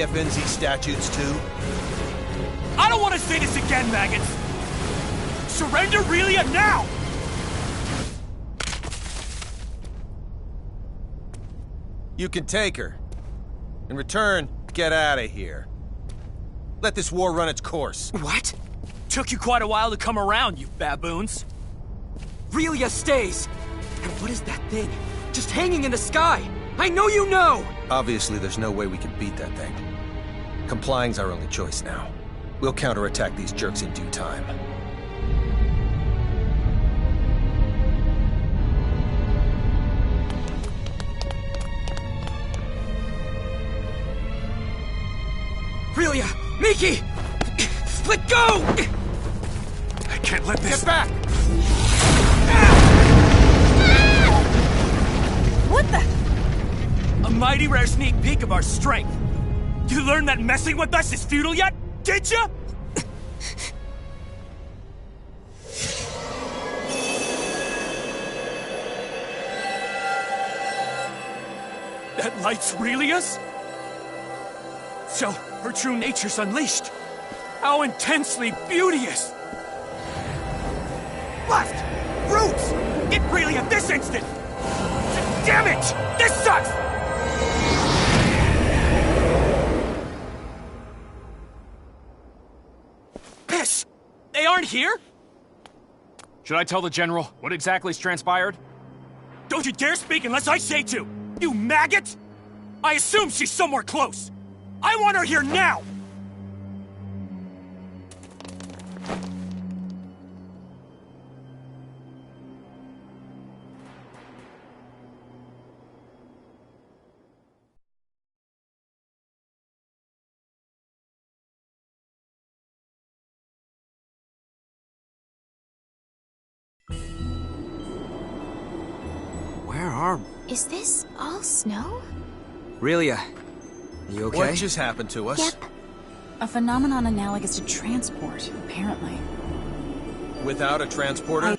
FNZ statutes too? I don't want to say this again, maggots! Surrender Relia now! You can take her. In return, get out of here. Let this war run its course. What? Took you quite a while to come around, you baboons. Relia stays! And what is that thing? Just hanging in the sky! I know you know! Obviously, there's no way we can beat that thing. Complying's our only choice now. We'll counterattack these jerks in due time. Relia! Miki! Let go! I can't let this— Get back! What the? A mighty rare sneak peek of our strength. You learned that messing with us is futile yet? Did ya? That light's Relia's? So, her true nature's unleashed. How intensely beauteous! Left! Roots! Get Relia this instant! Damn it! This sucks! Piss! They aren't here? Should I tell the General what exactly's transpired? Don't you dare speak unless I say to! You maggot! I assume she's somewhere close! I want her here now! Where are... Is this all snow? Relia, you okay? What just happened to us? Yep. A phenomenon analogous to transport, apparently. Without a transporter?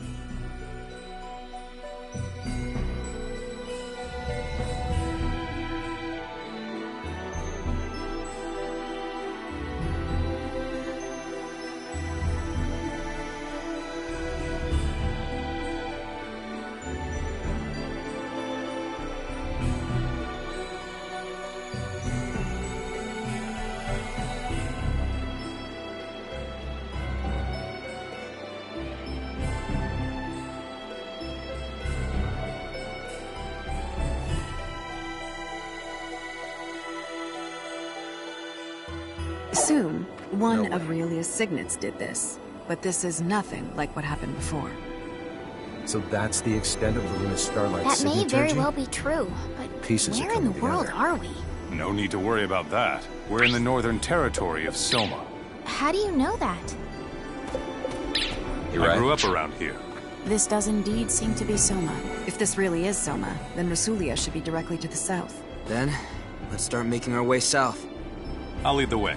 Assume one No of way. Relia's signets did this, but this is nothing like what happened before. So that's the extent of the Lunar Starlight's That may signaturgy? very well be true, but Pieces are where in the coming world together. are we? No need to worry about that. We're in the northern territory of Soma. How do you know that? You're I right. grew up around here. This does indeed seem to be Soma. If this really is Soma, then Rasulia should be directly to the south. Then, let's start making our way south. I'll lead the way.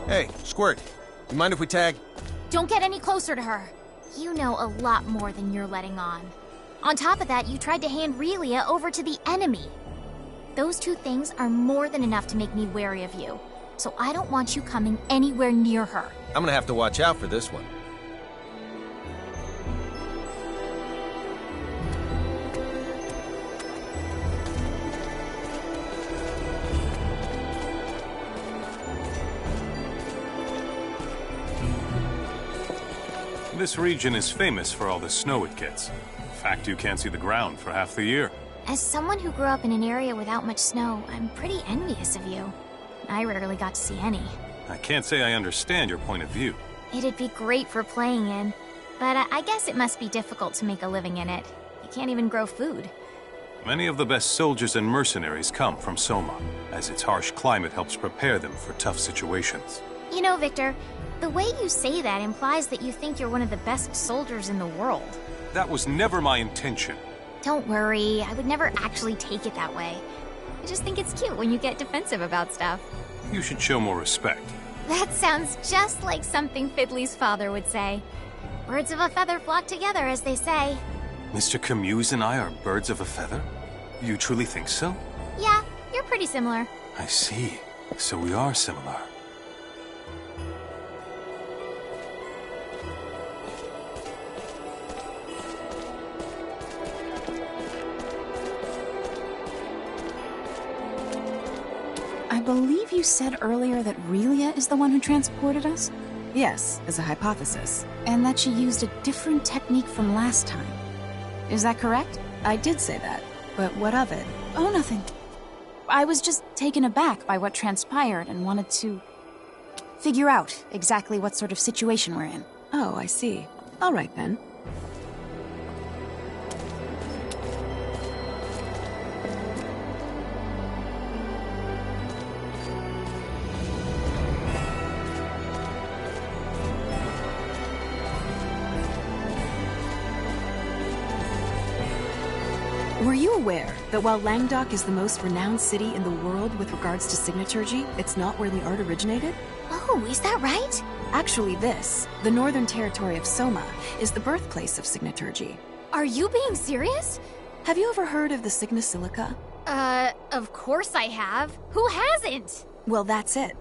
Hey, Squirt, you mind if we tag? Don't get any closer to her. You know a lot more than you're letting on. On top of that, you tried to hand Relia over to the enemy. Those two things are more than enough to make me wary of you. So I don't want you coming anywhere near her. I'm gonna have to watch out for this one. This region is famous for all the snow it gets. In fact, you can't see the ground for half the year. As someone who grew up in an area without much snow, I'm pretty envious of you. I rarely got to see any. I can't say I understand your point of view. It'd be great for playing in, but I guess it must be difficult to make a living in it. You can't even grow food. Many of the best soldiers and mercenaries come from Soma, as its harsh climate helps prepare them for tough situations. You know, Victor, the way you say that implies that you think you're one of the best soldiers in the world. That was never my intention. Don't worry, I would never actually take it that way. I just think it's cute when you get defensive about stuff. You should show more respect. That sounds just like something Fiddly's father would say. Birds of a feather flock together, as they say. Mr. Camus and I are birds of a feather? You truly think so? Yeah, you're pretty similar. I see. So we are similar. I believe you said earlier that Relia is the one who transported us? Yes, as a hypothesis. And that she used a different technique from last time. Is that correct? I did say that, but what of it? Oh, nothing. I was just taken aback by what transpired and wanted to figure out exactly what sort of situation we're in. Oh, I see. All right, then. Were you aware that while Langdok is the most renowned city in the world with regards to signaturgy, it's not where the art originated? Oh, is that right? Actually, the Northern Territory of Soma, is the birthplace of signaturgy. Are you being serious? Have you ever heard of the Signa Silica? Of course I have. Who hasn't? Well, that's it.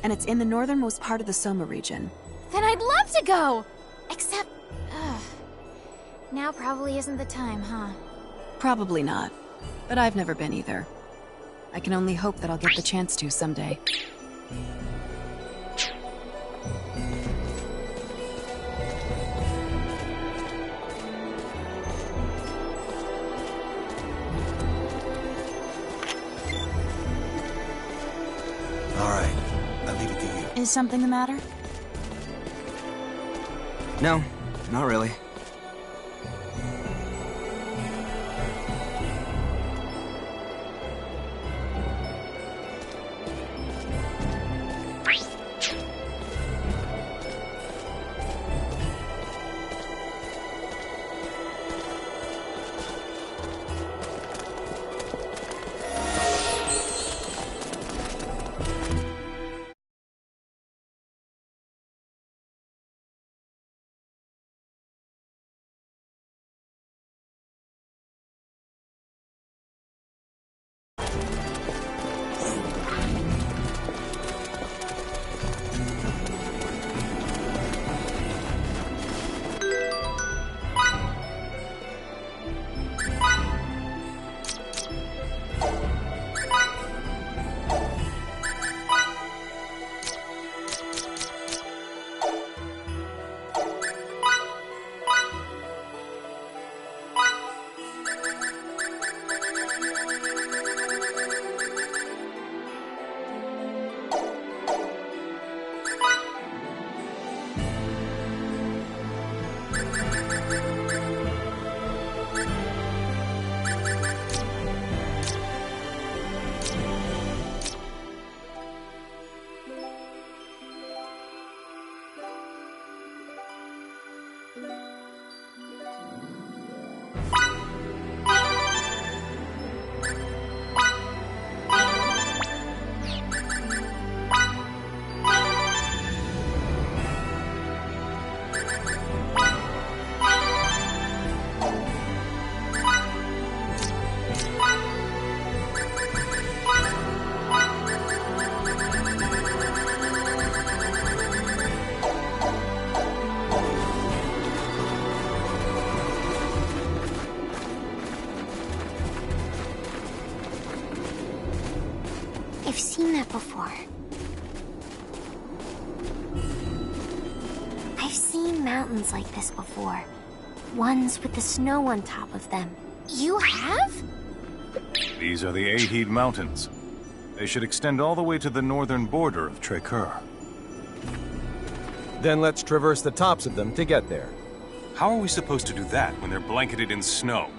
And it's in the northernmost part of the Soma region. Then I'd love to go! Except, now probably isn't the time, huh? Probably not. But I've never been either. I can only hope that I'll get the chance to someday. All right, I'll leave it to you. Is something the matter? No, not really. I've seen that before. I've seen mountains like this before. Ones with the snow on top of them. You have? These are the Ahid Mountains. They should extend all the way to the northern border of Trekkur. Then let's traverse the tops of them to get there. How are we supposed to do that when they're blanketed in snow?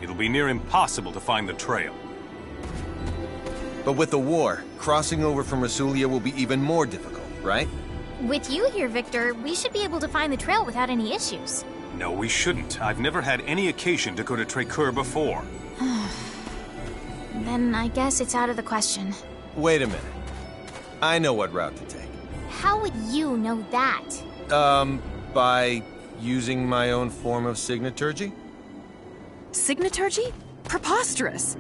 It'll be near impossible to find the trail. But with the war, crossing over from Rasulia will be even more difficult, right? With you here, Victor, we should be able to find the trail without any issues. No, we shouldn't. I've never had any occasion to go to Trekkur before. Then I guess it's out of the question. Wait a minute. I know what route to take. How would you know that? By using my own form of signaturgy? Signaturgy? Preposterous!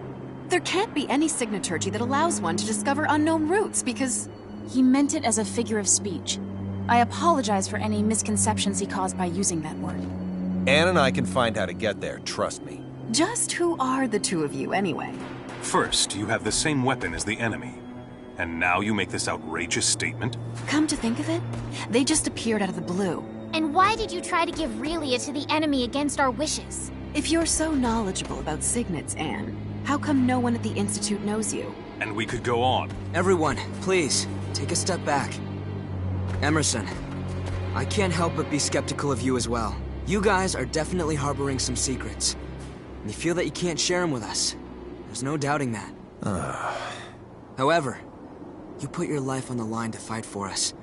There can't be any signaturgy that allows one to discover unknown routes because... He meant it as a figure of speech. I apologize for any misconceptions he caused by using that word. Anne and I can find how to get there, trust me. Just who are the two of you, anyway? First, you have the same weapon as the enemy. And now you make this outrageous statement? Come to think of it, they just appeared out of the blue. And why did you try to give Relia to the enemy against our wishes? If you're so knowledgeable about signets, Anne, how come no one at the Institute knows you? And we could go on. Everyone, please, take a step back. Emerson, I can't help but be skeptical of you as well. You guys are definitely harboring some secrets. And you feel that you can't share them with us. There's no doubting that. However, you put your life on the line to fight for us.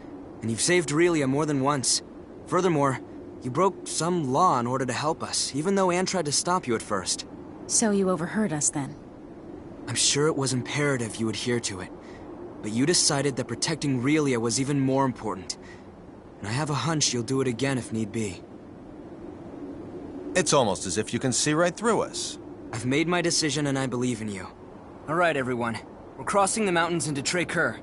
And you've saved Relia more than once. Furthermore, you broke some law in order to help us, even though Anne tried to stop you at first. So you overheard us then? I'm sure it was imperative you adhere to it. But you decided that protecting Relia was even more important. And I have a hunch you'll do it again if need be. It's almost as if you can see right through us. I've made my decision and I believe in you. All right, everyone. We're crossing the mountains into Trekkur.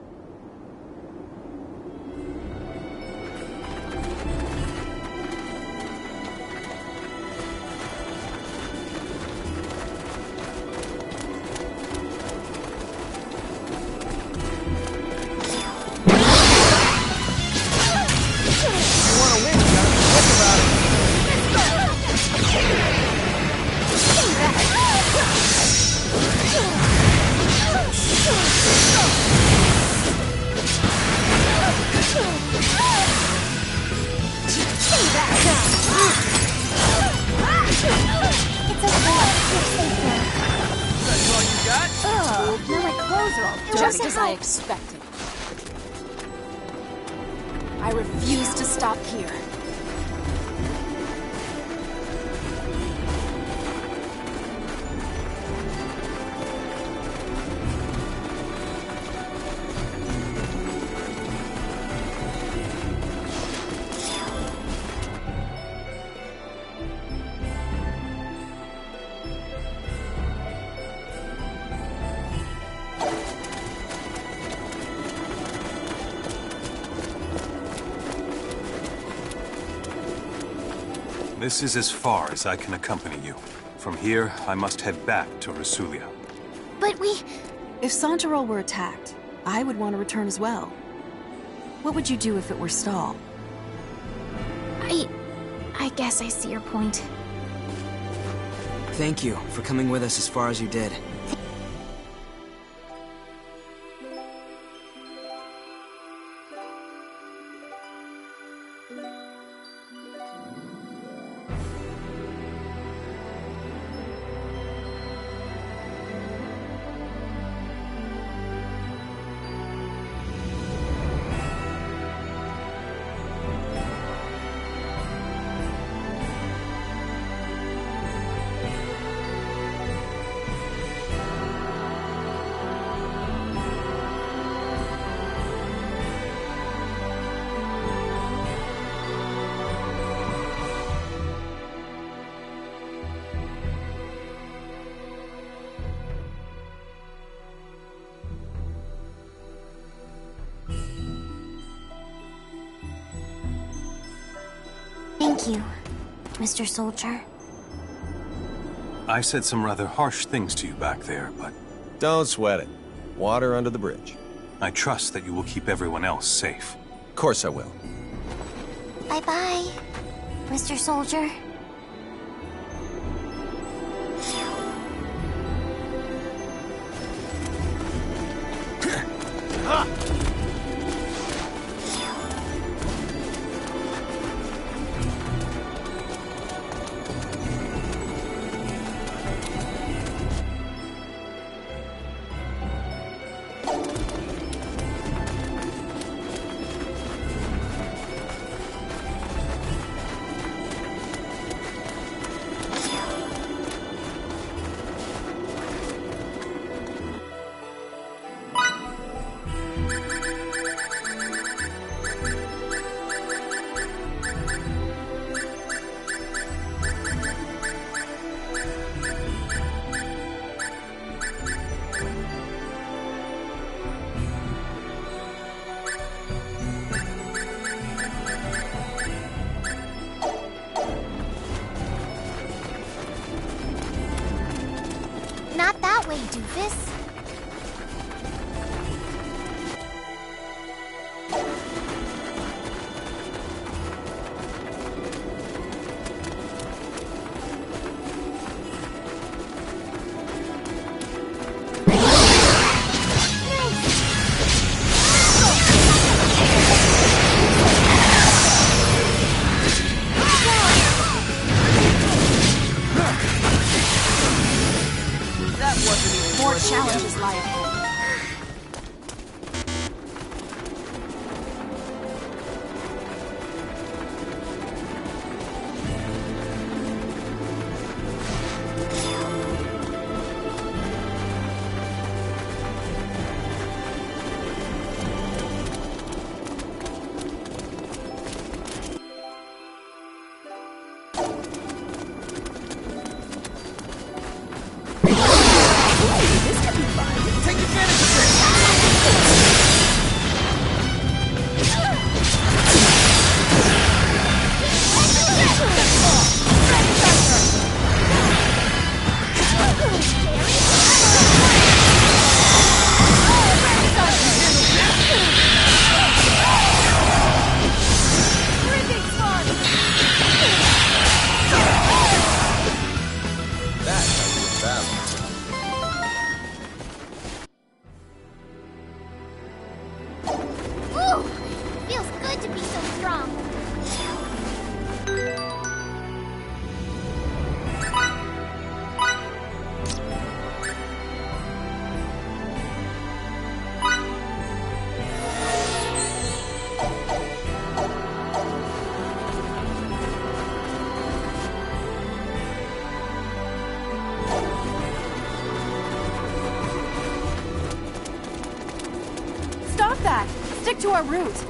Just as I expected. I refuse to stop here. This is as far as I can accompany you. From here, I must head back to Rasulia. But we... If Santarol were attacked, I would want to return as well. What would you do if it were Stahl? I guess I see your point. Thank you for coming with us as far as you did. Thank you, Mr. Soldier. I said some rather harsh things to you back there, but... Don't sweat it. Water under the bridge. I trust that you will keep everyone else safe. Of course I will. Bye-bye, Mr. Soldier. Not that way, doofus. More challenges lie ahead. Ooh! Feels good to be so strong. Stop that! Stick to our route!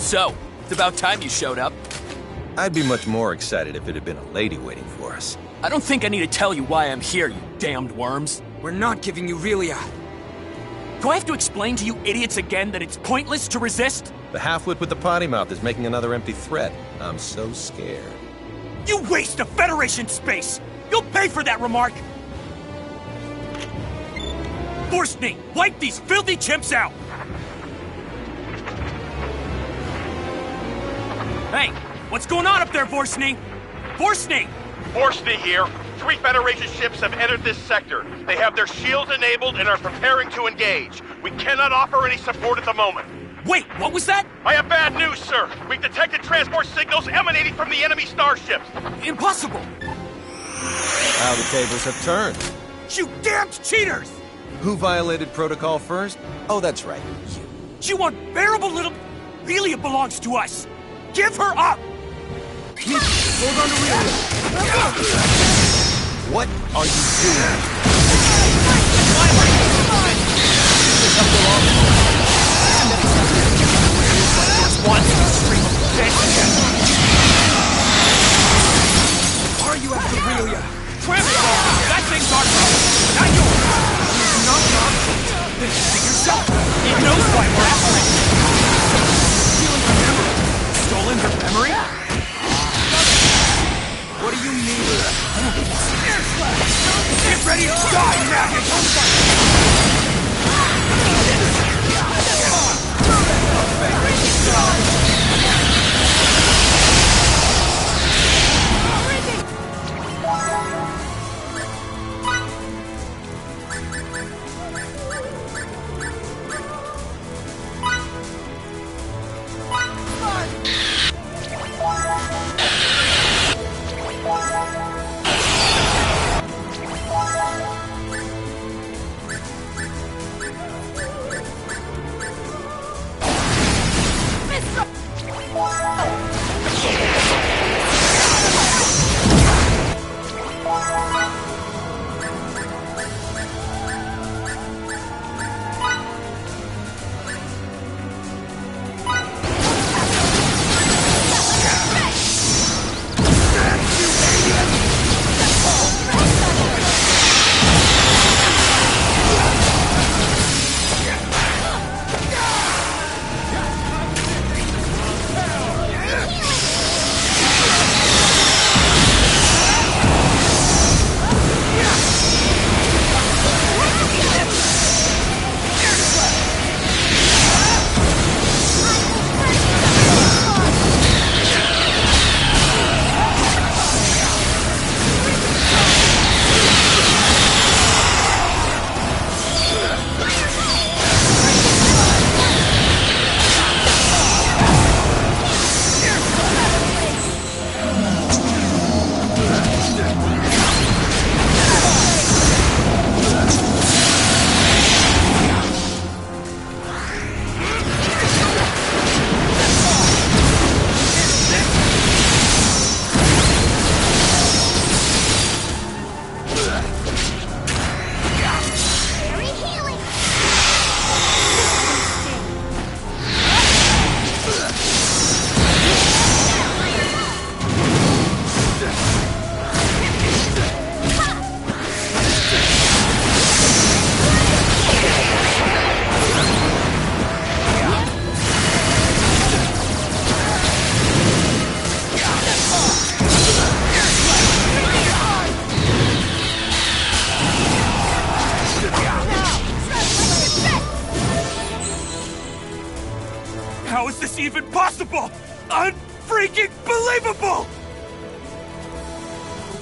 So, it's about time you showed up. I'd be much more excited if it had been a lady waiting for us. I don't think I need to tell you why I'm here, you damned worms. We're not giving you Relia. Do I have to explain to you idiots again that it's pointless to resist? The half-wit with the potty mouth is making another empty threat. I'm so scared. You waste of Federation space! You'll pay for that remark! Forstny, wipe these filthy chimps out! Hey, what's going on up there, Forstny? Forstny! Forstny here. 3 Federation ships have entered this sector. They have their shields enabled and are preparing to engage. We cannot offer any support at the moment. Wait, what was that? I have bad news, sir. We've detected transport signals emanating from the enemy starships. Impossible! How the tables have turned. You damned cheaters! Who violated protocol first? Oh, that's right. You unbearable little... Relia belongs to us! Give her up! Hold on to Relia. What are you doing? Are you after Relia? That thing's our problem, not yours! It's not your problem. Then see yourself. It knows why we're after it. Stealing her memory. Stolen her memory? What do you mean? Get ready to die, maggot! How is this even possible? Unfreaking believable!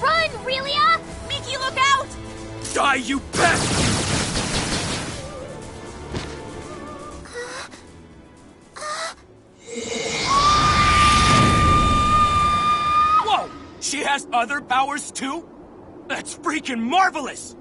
Run, Relia! Mickey, look out! Die, you pest! Whoa! She has other powers too? That's freaking marvelous!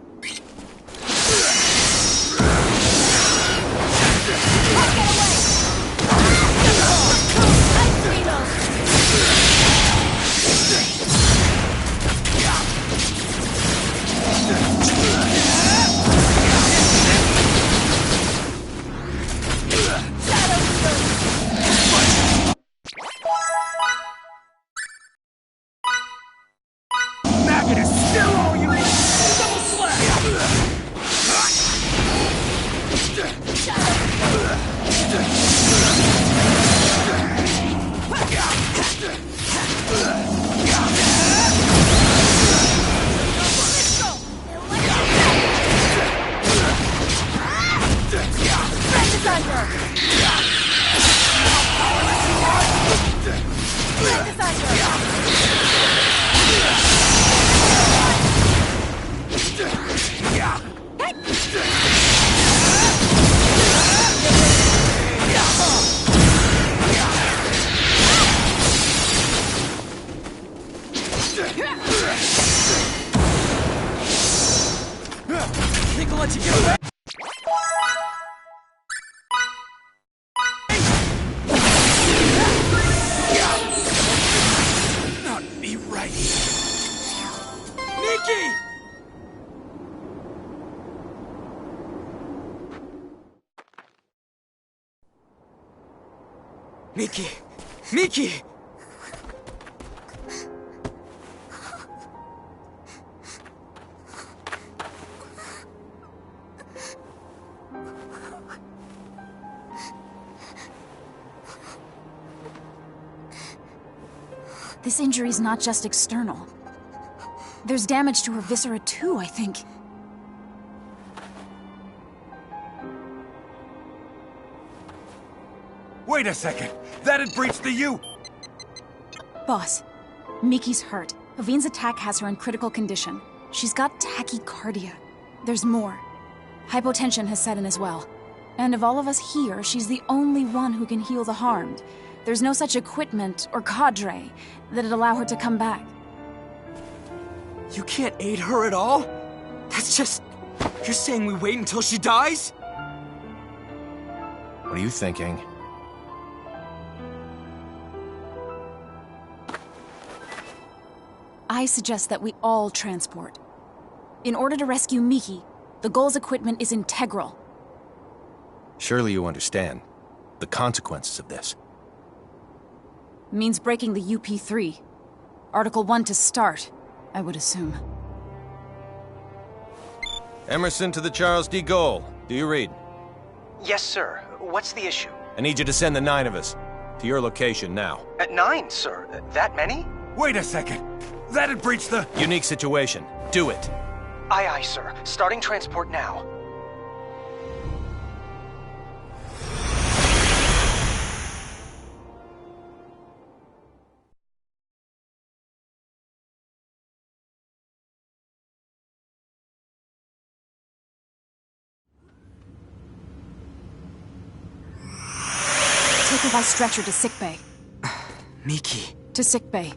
think I'll let you get away? Not be right. Nikki! Miki! Miki! This injury's not just external. There's damage to her viscera too, I think. Wait a second! That had breached the U! Boss, Miki's hurt. Avine's attack has her in critical condition. She's got tachycardia. There's more. Hypotension has set in as well. And of all of us here, she's the only one who can heal the harmed. There's no such equipment or cadre that'd allow her to come back. You can't aid her at all? That's just... You're saying we wait until she dies? What are you thinking? I suggest that we all transport. In order to rescue Miki, the Gull's equipment is integral. Surely you understand the consequences of this. Means breaking the UP3. Article 1 to start, I would assume. Emerson to the Charles D. Goal. Do you read? Yes, sir. What's the issue? I need you to send the 9 of us to your location now. At 9, sir. That many? Wait a second! That had breached the... Unique situation. Do it. Aye, aye, sir. Starting transport now. Take her by stretcher to sickbay. Miki. To sickbay.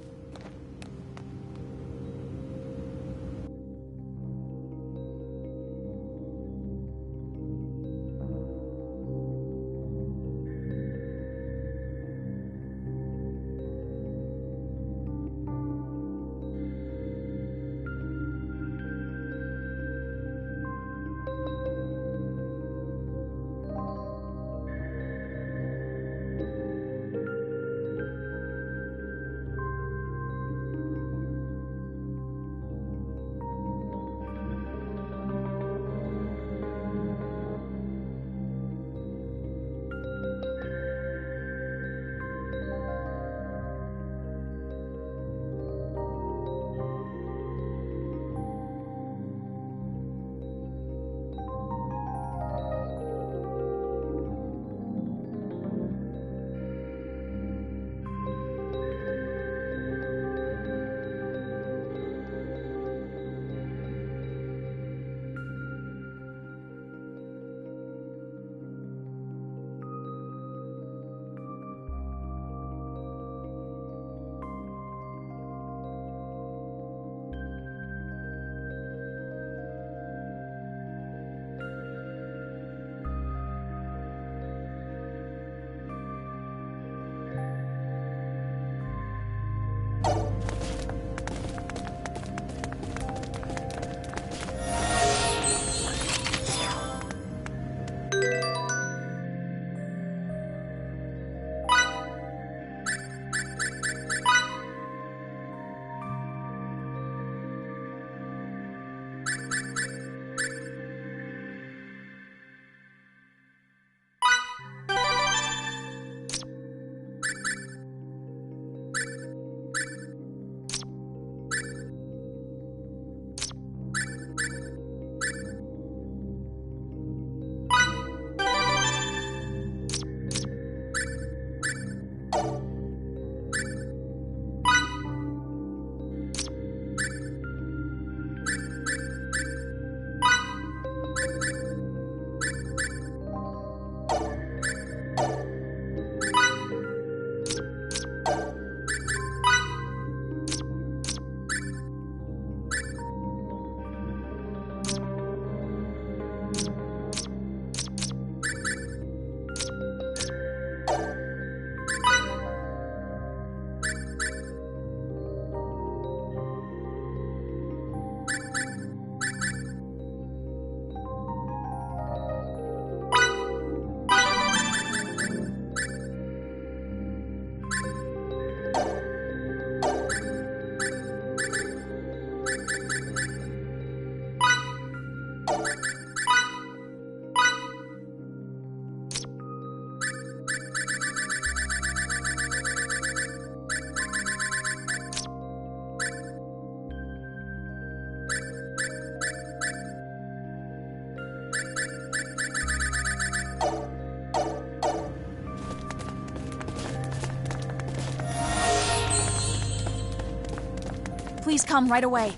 Please come right away.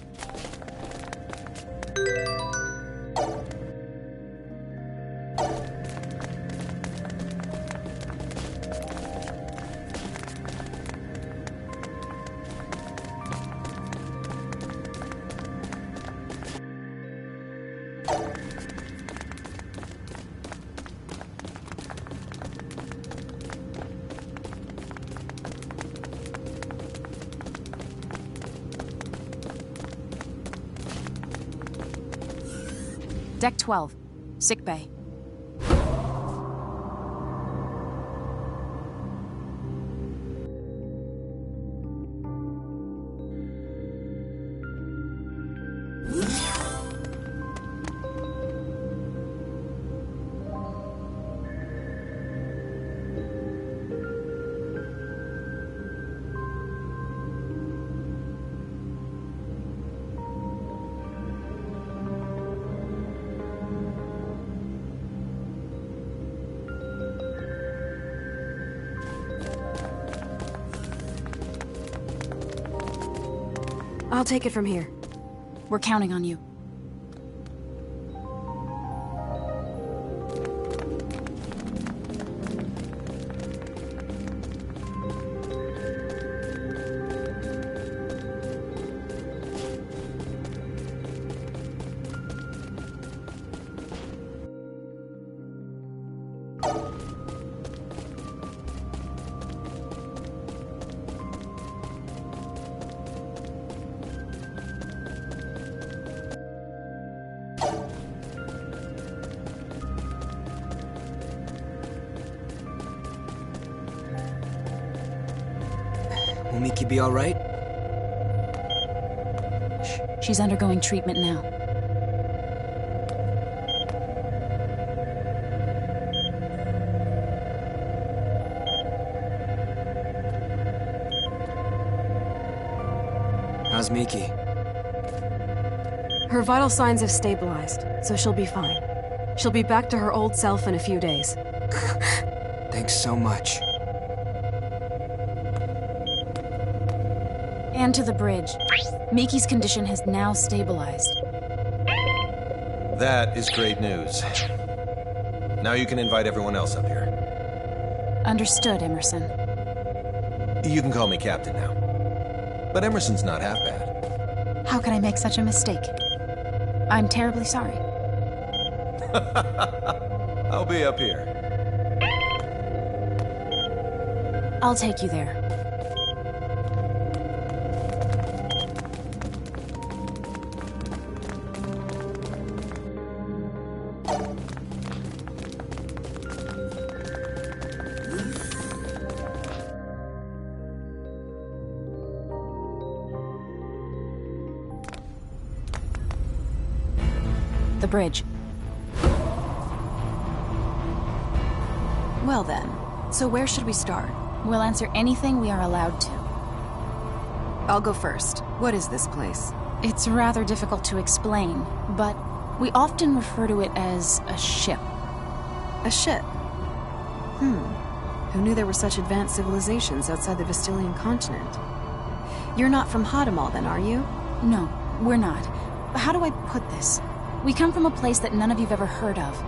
Deck 12, sick bay. I'll take it from here. We're counting on you. Will Miki be all right? She's undergoing treatment now. How's Miki? Her vital signs have stabilized, so she'll be fine. She'll be back to her old self in a few days. Thanks so much. And to the bridge. Miki's condition has now stabilized. That is great news. Now you can invite everyone else up here. Understood, Emerson. You can call me Captain now. But Emerson's not half bad. How could I make such a mistake? I'm terribly sorry. I'll be up here. I'll take you there. The bridge. Well then, so where should we start? We'll answer anything we are allowed to. I'll go first. What is this place? It's rather difficult to explain, but we often refer to it as a ship. A ship? Who knew there were such advanced civilizations outside the Vestilian continent? You're not from Hadamel then, are you? No, we're not. How do I put this? We come from a place that none of you've ever heard of.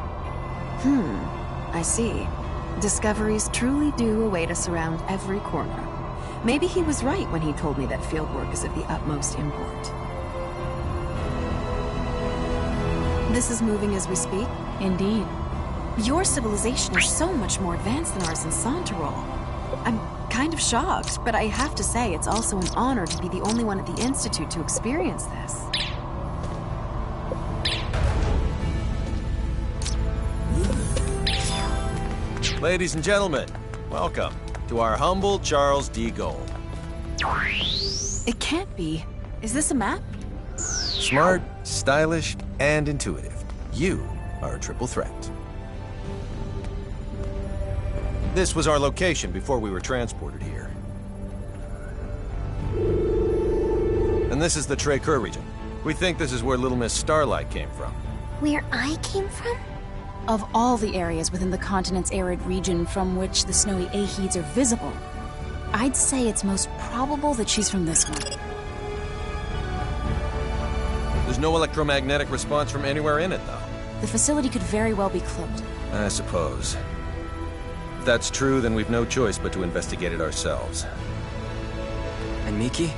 I see. Discoveries truly do await us around every corner. Maybe he was right when he told me that fieldwork is of the utmost import. This is moving as we speak? Indeed. Your civilization is so much more advanced than ours in Santarol. I'm kind of shocked, but I have to say it's also an honor to be the only one at the Institute to experience this. Ladies and gentlemen, welcome to our humble Charles D. Gold. It can't be. Is this a map? Smart, stylish, and intuitive. You are a triple threat. This was our location before we were transported here. And this is the Trey-Kerr region. We think this is where Little Miss Starlight came from. Where I came from? Of all the areas within the continent's arid region from which the snowy Aheeds are visible, I'd say it's most probable that she's from this one. There's no electromagnetic response from anywhere in it, though. The facility could very well be cloaked. I suppose. If that's true, then we've no choice but to investigate it ourselves. And Miki?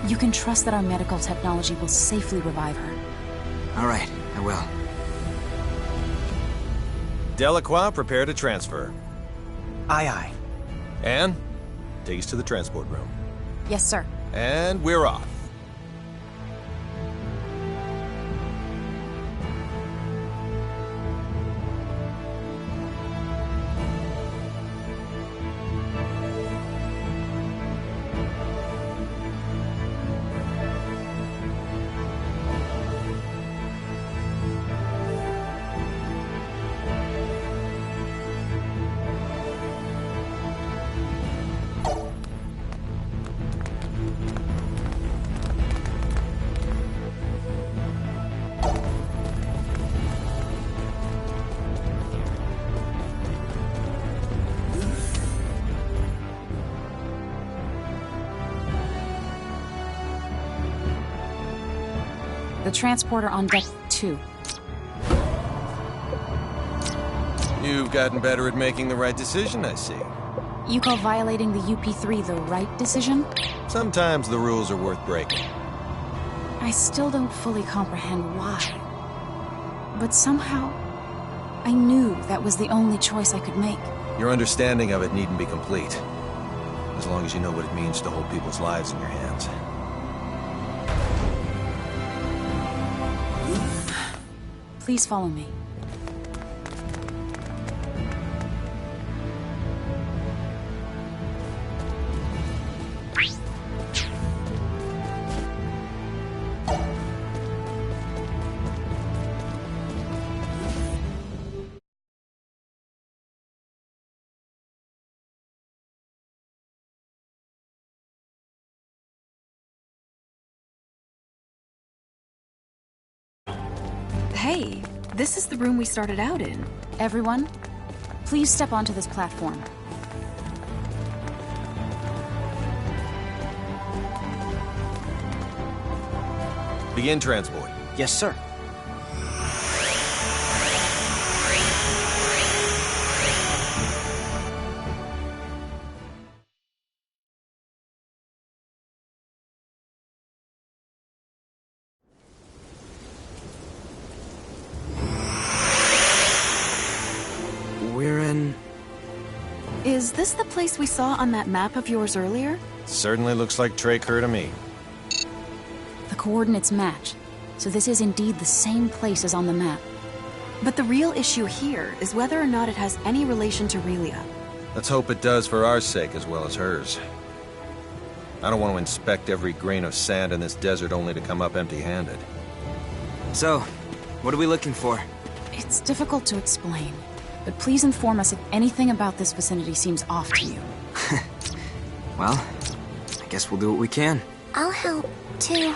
You can trust that our medical technology will safely revive her. All right, I will. Delacroix, prepare to transfer. Aye, aye. Anne, take us to the transport room. Yes, sir. And we're off. The transporter on deck 2. You've gotten better at making the right decision, I see. You call violating the UP3 the right decision? Sometimes the rules are worth breaking. I still don't fully comprehend why. But somehow, I knew that was the only choice I could make. Your understanding of it needn't be complete. As long as you know what it means to hold people's lives in your hands. Please follow me. Hey, this is the room we started out in. Everyone, please step onto this platform. Begin transport. Yes, sir. We're in... Is this the place we saw on that map of yours earlier? Certainly looks like Trey-Kerr to me. The coordinates match, so this is indeed the same place as on the map. But the real issue here is whether or not it has any relation to Relia. Let's hope it does for our sake as well as hers. I don't want to inspect every grain of sand in this desert only to come up empty-handed. So, what are we looking for? It's difficult to explain, but please inform us if anything about this vicinity seems off to you. Well, I guess we'll do what we can. I'll help, too.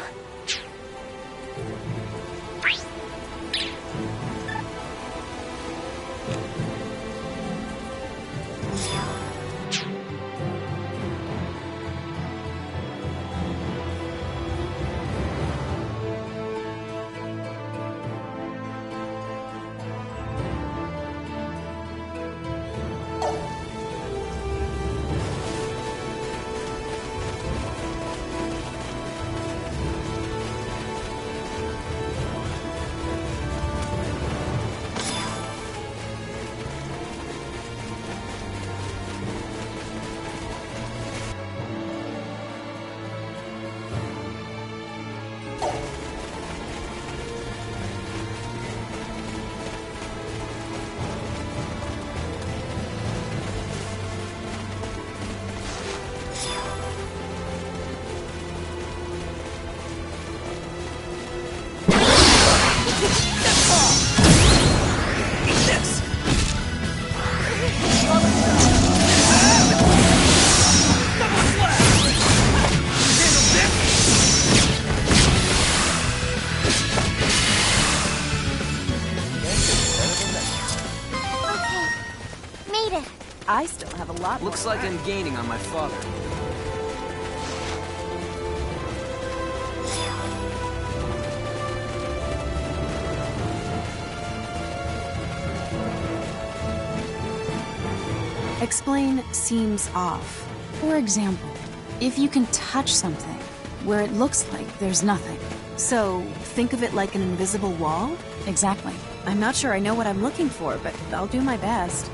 made it! I still have a lot more. Looks like I'm gaining on my father. Explain seems off. For example, if you can touch something where it looks like there's nothing. So, think of it like an invisible wall? Exactly. I'm not sure I know what I'm looking for, but I'll do my best.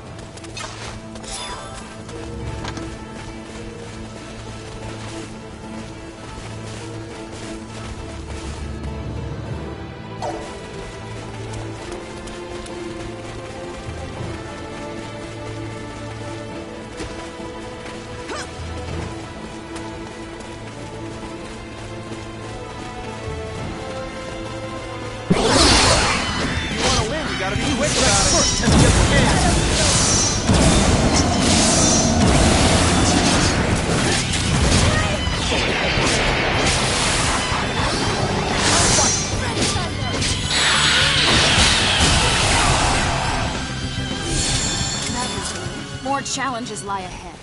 More challenges lie ahead.